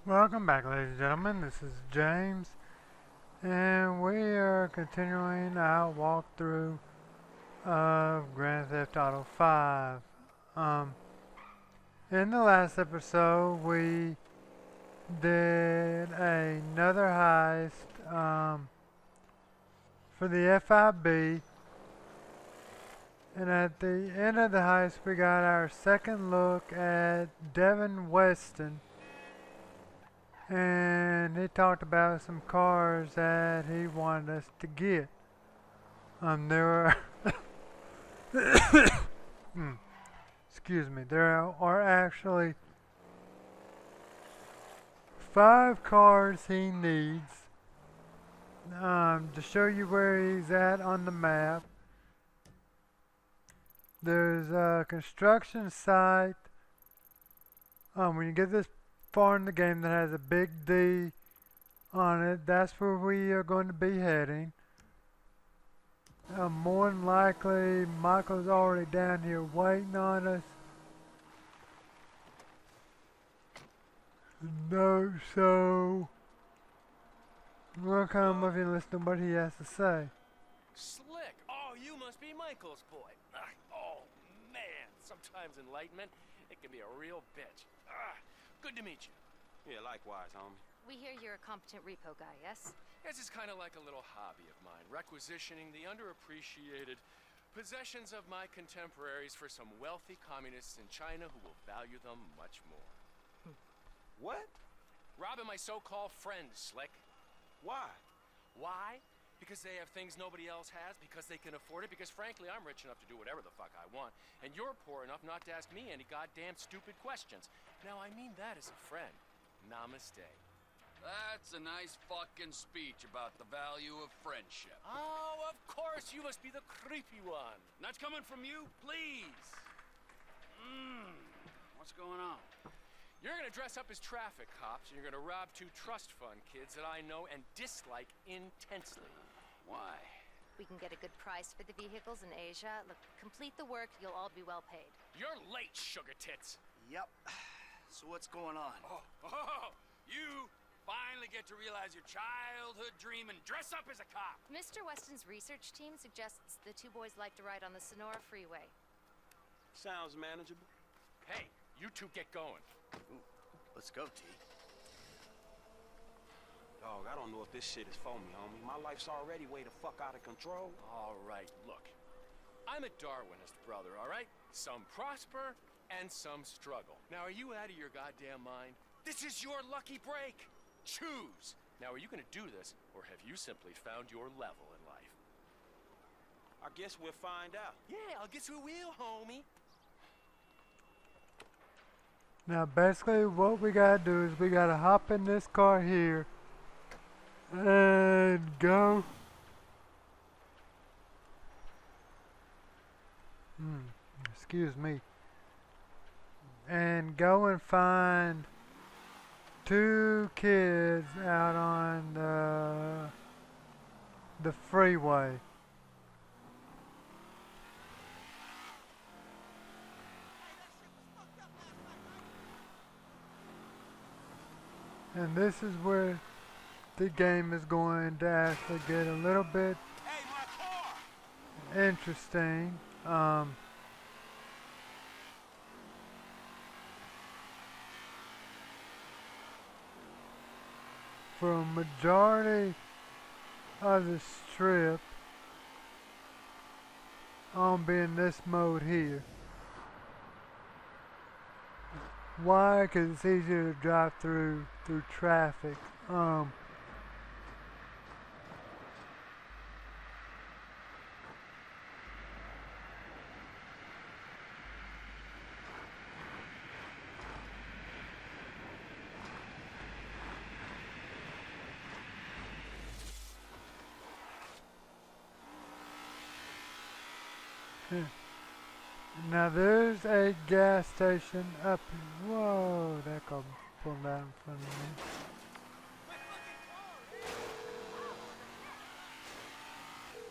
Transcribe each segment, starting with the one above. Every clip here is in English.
Welcome back, ladies and gentlemen. This is James, and we are continuing our walkthrough of Grand Theft Auto 5. Um, in the last episode, we did another heist for the FIB, and at the end of the heist, we got our second look at Devin Weston. And he talked about some cars that he wanted us to get. There are, excuse me, there are actually 5 cars he needs to show you where he's at on the map. There's a construction site. When you get this far in the game that has a big D on it, that's where we are going to be heading. More than likely, Michael's already down here waiting on us. No, so we'll come up and listen to what he has to say. Slick! Oh, you must be Michael's boy. Oh, man. Sometimes enlightenment, it can be a real bitch. Good to meet you. Yeah, likewise, homie. We hear you're a competent repo guy, yes? This is kind of like a little hobby of mine, requisitioning the underappreciated possessions of my contemporaries for some wealthy communists in China who will value them much more. What? Robbing my so-called friends, Slick. Why? Why? Because they have things nobody else has, because they can afford it, because frankly, I'm rich enough to do whatever the fuck I want, and you're poor enough not to ask me any goddamn stupid questions. Now, I mean that as a friend. Namaste. That's a nice fucking speech about the value of friendship. Oh, of course, you must be the creepy one. That's coming from you, please. What's going on? You're gonna dress up as traffic cops, and you're gonna rob 2 trust fund kids that I know and dislike intensely. Why? We can get a good price for the vehicles in Asia. Look, complete the work, you'll all be well paid. You're late, sugar tits. Yep. So what's going on? Oh, you finally get to realize your childhood dream and dress up as a cop. Mr. Weston's research team suggests the 2 boys like to ride on the Sonora Freeway. Sounds manageable. Hey, you 2 get going. Ooh, let's go, T. Dog, I don't know if this shit is for me, homie. My life's already way the fuck out of control. All right, look. I'm a Darwinist, brother, all right? Some prosper and some struggle. Now, are you out of your goddamn mind? This is your lucky break. Choose. Now, are you gonna do this, or have you simply found your level in life? I guess we'll find out. Yeah, I guess we will, homie. Now, basically, what we gotta do is we gotta hop in this car here and go. Excuse me. And go and find 2 kids out on the freeway. And this is where the game is going to actually get a little bit interesting. For a majority of the strip, I'll be in this mode here. Why? Because it's easier to drive through traffic. Now there's a gas station up. Whoa, that car pulled out in front of me.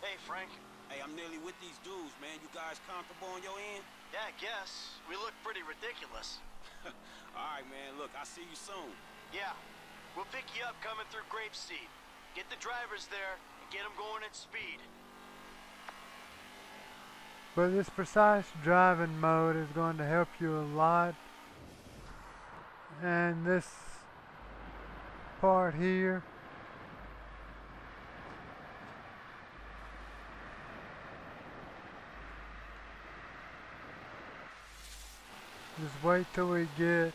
Hey, Frank. Hey, I'm nearly with these dudes, man. You guys comfortable on your end? Yeah, I guess. We look pretty ridiculous. All right, man. Look, I'll see you soon. Yeah. We'll pick you up coming through Grapeseed. Get the drivers there and get them going at speed. But this precise driving mode is going to help you a lot. And this part here, just wait till we get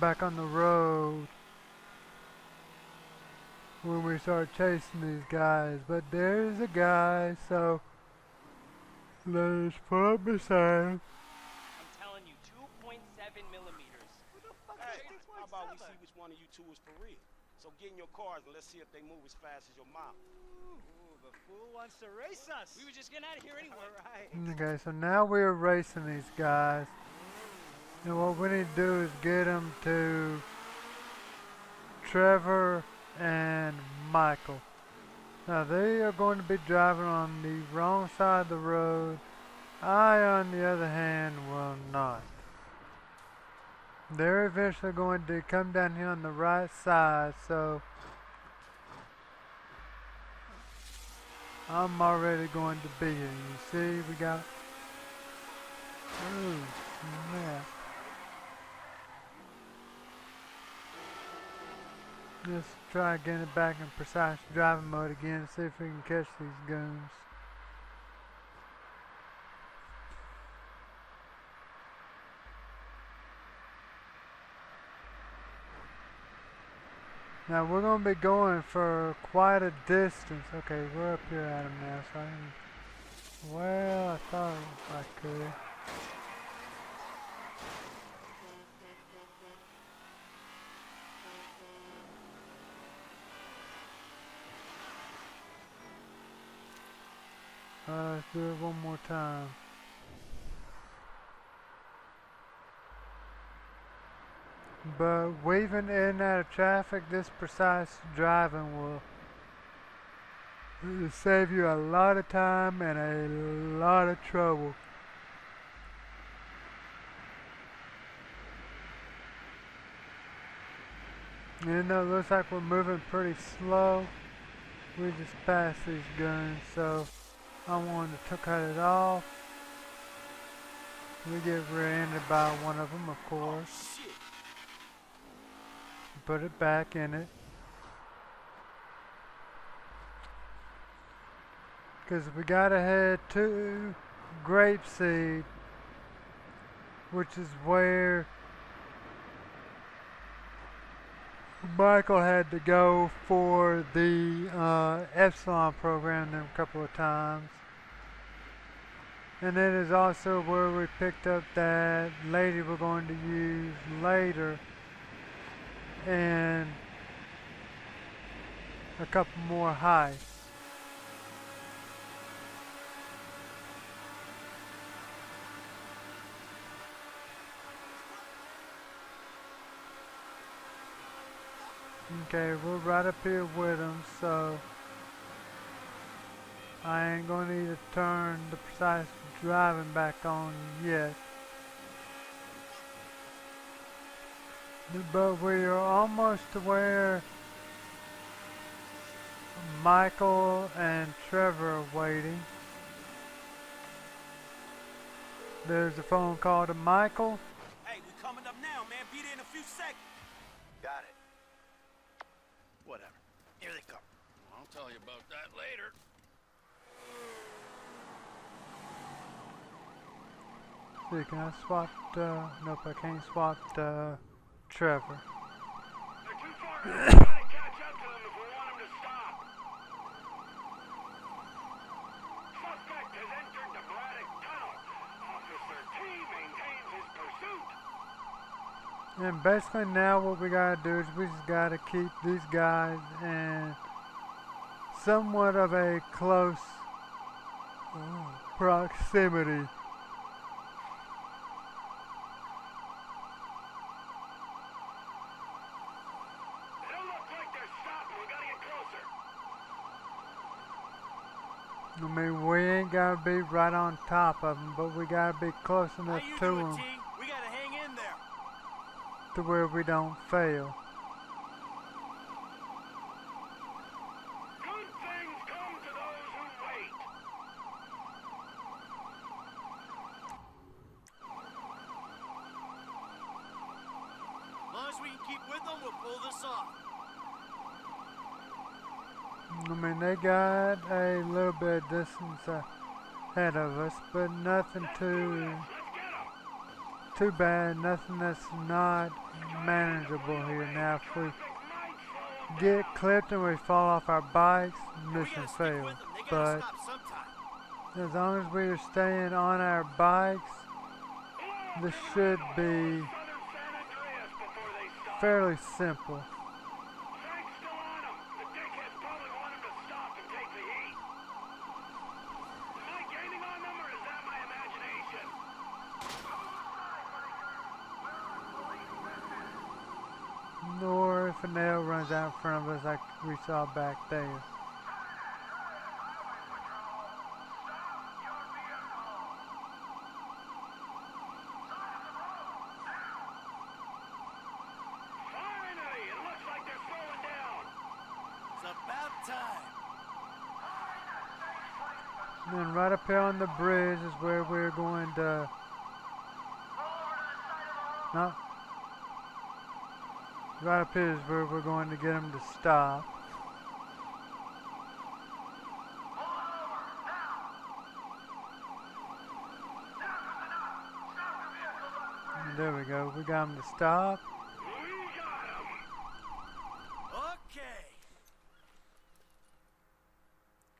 back on the road when we start chasing these guys. But there's a guy, so let's pull up beside him. I'm telling you, 2.7 millimeters. Hey, how about we see which one of you two is for real? So get in your cars and let's see if they move as fast as your mouth. Ooh, the fool wants to race us. We were just getting out of here anyway. Right. Okay, so now we're racing these guys. And what we need to do is get them to Trevor and Michael. Now they are going to be driving on the wrong side of the road. I, on the other hand, will not. They're eventually going to come down here on the right side, so I'm already going to be here. You see, we got... Ooh, snap. Let's try getting it back in precise driving mode again and see if we can catch these goons. Now we're going to be going for quite a distance. Okay, we're up here at him now, so I can... Well, I thought I could. Let's do it one more time. But weaving in and out of traffic, this precise driving will save you a lot of time and a lot of trouble. Even though it looks like we're moving pretty slow, we just passed these guns, so I wanted to cut it off. We get rear-ended by one of them, of course. Shit. Put it back in it. Because we gotta head to Grapeseed, which is where Michael had to go for the Epsilon program them a couple of times. And it is also where we picked up that lady we're going to use later and a couple more heists. Okay, we're right up here with them, so I ain't going to need to turn the precise driving back on yet. But we are almost to where Michael and Trevor are waiting. There's a phone call to Michael. Hey, we coming up now, man. Be there in a few seconds. Got it. Whatever. Here they come. I'll tell you about that later. See, can I swap, nope, I can't swap, Trevor. They're too far ahead. We gotta catch up to them if we want them to stop. Suspect has entered the Braddock Tunnel. Officer T maintains his pursuit. And basically now what we gotta do is we just gotta keep these guys in somewhat of a close proximity. They don't look like they're stopping. We gotta get closer. I mean, we ain't gotta be right on top of them, but we gotta be close enough to them We gotta hang in there. to where we don't fail. with them, we'll pull this off. I mean, they got a little bit of distance ahead of us, but nothing too bad, nothing that's not manageable here. Now, if we get clipped and we fall off our bikes, mission failed. But as long as we are staying on our bikes, this should be fairly simple. Frank's still on him. The dickheads probably want him to stop and take the heat. Am I gaining on them, or is that my imagination? Or if a nail runs out in front of us like we saw back there. Finally! It looks like they're slowing down. It's about time. And then right up here on the bridge is where we're going to... No. Right up here is where we're going to get them to stop. And there we go. We got them to stop. We got him. Okay.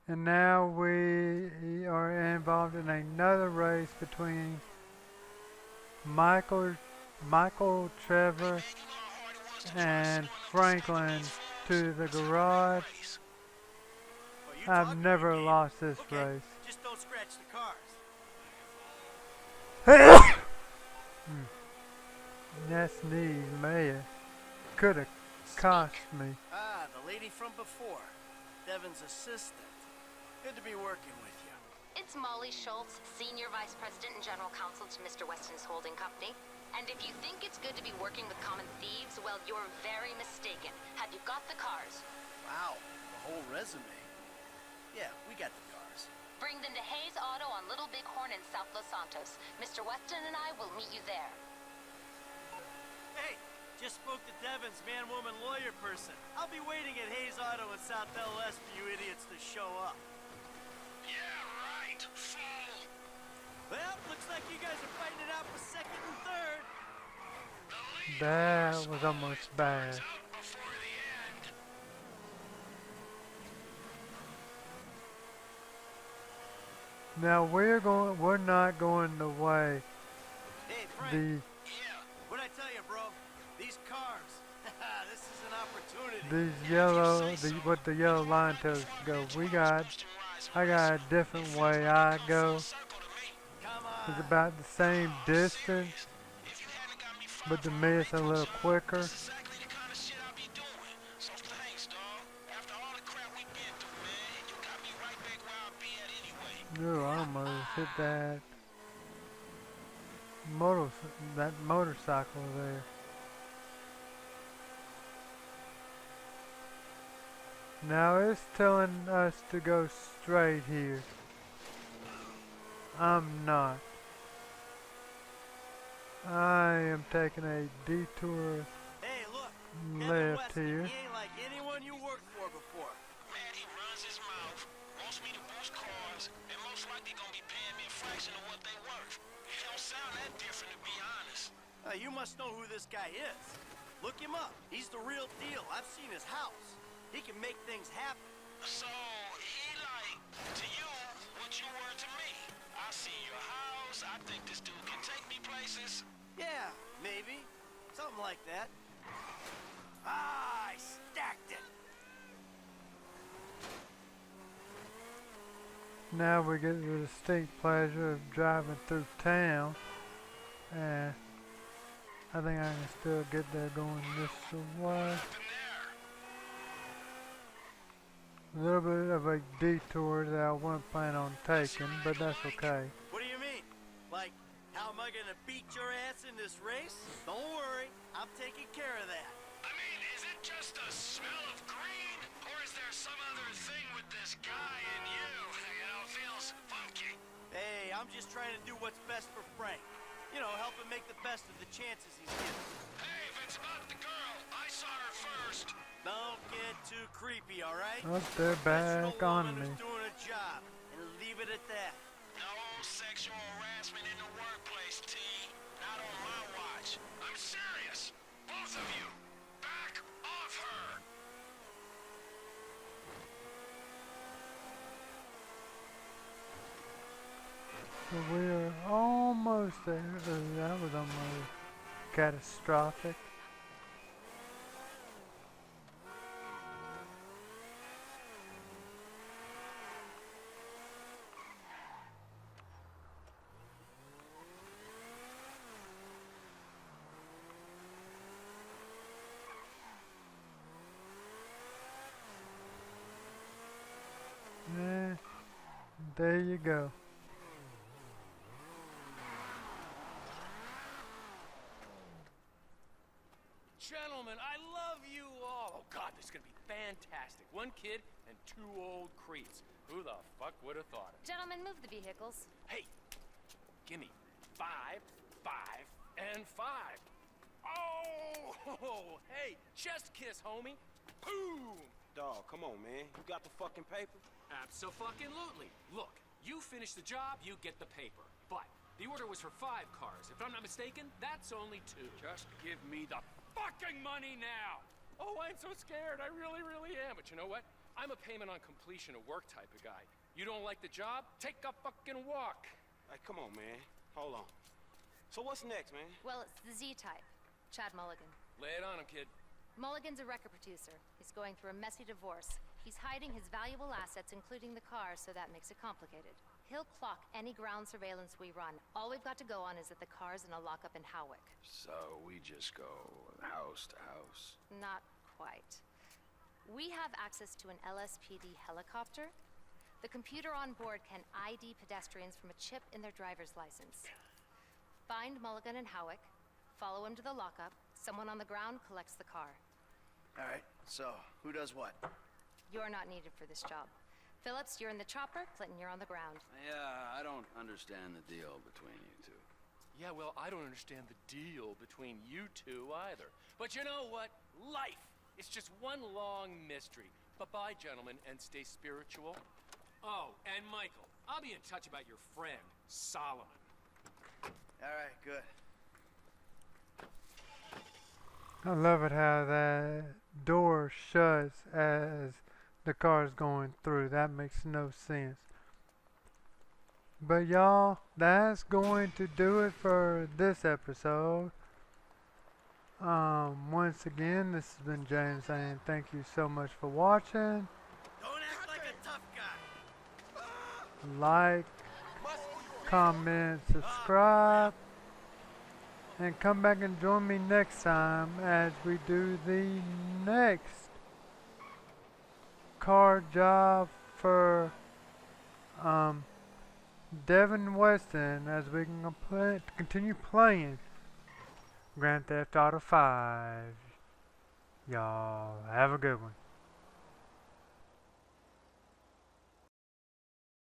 And now we are involved in another race between Michael, Trevor, and Franklin to the garage. Well, you I've talk never big game. lost this Okay, race. just don't scratch the cars. That sneeze may have could have cost me. Ah, the lady from before. Devin's assistant. Good to be working with you. It's Molly Schultz, Senior Vice President and General Counsel to Mr. Weston's holding company. And if you think it's good to be working with common thieves, well, you're very mistaken. Have you got the cars? Wow, the whole resume. Yeah, we got the cars. Bring them to Hayes Auto on Little Bighorn in South Los Santos. Mr. Weston and I will meet you there. Hey, just spoke to Devin's man-woman lawyer person. I'll be waiting at Hayes Auto in South LS for you idiots to show up. Yeah, right. Fool. Well, looks like you guys are fighting it out for second and third. That was almost bad. Before the end. Now we're not going the way Hey, Frank. the Yeah. What'd I tell you, bro? These cars. This is an opportunity. these yellow what the yellow line tells us to go. I got a different way I go. Come It's on. about the same distance, but to me it's a little quicker. Exactly the kind of shit I be doing. So thanks, dog. After all the crap we've been through, man, you got me right back where I be at anyway. Ooh, I almost hit that motorcycle there. Now it's telling us to go straight here. I'm not. I am taking a detour Hey, look. Devin left Weston, here. He ain't like anyone you worked for before. Man, he runs his mouth, wants me to boost cars, and most likely gonna be paying me a fraction of what they worth. It don't sound that different, to be honest. You must know who this guy is. Look him up. He's the real deal. I've seen his house. He can make things happen. So, he like, to you, what you were to me. I see your house, I think this dude can take me places. Yeah, maybe. Something like that. Ah, I stacked it. Now we get the distinct pleasure of driving through town, and I think I can still get there going this way. A little bit of a detour that I wasn't planning on taking, but that's okay. What do you mean? Like, how am I gonna beat your ass in this race? Don't worry, I'm taking care of that. I mean, is it just a smell of green? Or is there some other thing with this guy and you? You know, it feels funky. Hey, I'm just trying to do what's best for Frank. You know, help him make the best of the chances he's given. Hey, if it's about the girl. I saw her first. Don't get too creepy, all right? Oh, they're back Professional on woman me. who's doing a job, and leave it at that. No sexual harassment in the workplace, T. Not on my watch. I'm serious. Both of you. Back off her. So we're almost there. That was almost catastrophic. There you go. Gentlemen, I love you all. Oh God, this is gonna be fantastic. One kid and two old creeps. Who the fuck would have thought it? Gentlemen, move the vehicles. Hey, gimme 5, 5, and 5. Oh, hey, chest kiss, homie. Boom. Dog, come on, man. You got the fucking paper? Abso-fucking-lutely. Look, you finish the job, you get the paper. But the order was for 5 cars. If I'm not mistaken, that's only 2. Just give me the fucking money now! Oh, I'm so scared. I really, really am. But you know what? I'm a payment on completion of work type of guy. You don't like the job? Take a fucking walk. Hey, come on, man. Hold on. So what's next, man? Well, it's the Z-type. Chad Mulligan. Lay it on him, kid. Mulligan's a record producer. He's going through a messy divorce. He's hiding his valuable assets, including the car, so that makes it complicated. He'll clock any ground surveillance we run. All we've got to go on is that the car's in a lockup in Howick. So we just go house to house? Not quite. We have access to an LSPD helicopter. The computer on board can ID pedestrians from a chip in their driver's license. Find Mulligan and Howick, follow him to the lockup. Someone on the ground collects the car. All right, so who does what? You're not needed for this job. Phillips, you're in the chopper. Clinton, you're on the ground. Yeah, I don't understand the deal between you two. Yeah, well, I don't understand the deal between you two either. But you know what? Life is just one long mystery. Bye-bye, gentlemen, and stay spiritual. Oh, and Michael, I'll be in touch about your friend, Solomon. All right, good. I love it how that door shuts as the car's going through. That makes no sense. But y'all, that's going to do it for this episode. Once again, this has been James saying thank you so much for watching. Don't act like a tough guy. Like, comment, subscribe, and come back and join me next time as we do the next car job for Devin Weston as we can continue playing Grand Theft Auto 5. Y'all have a good one.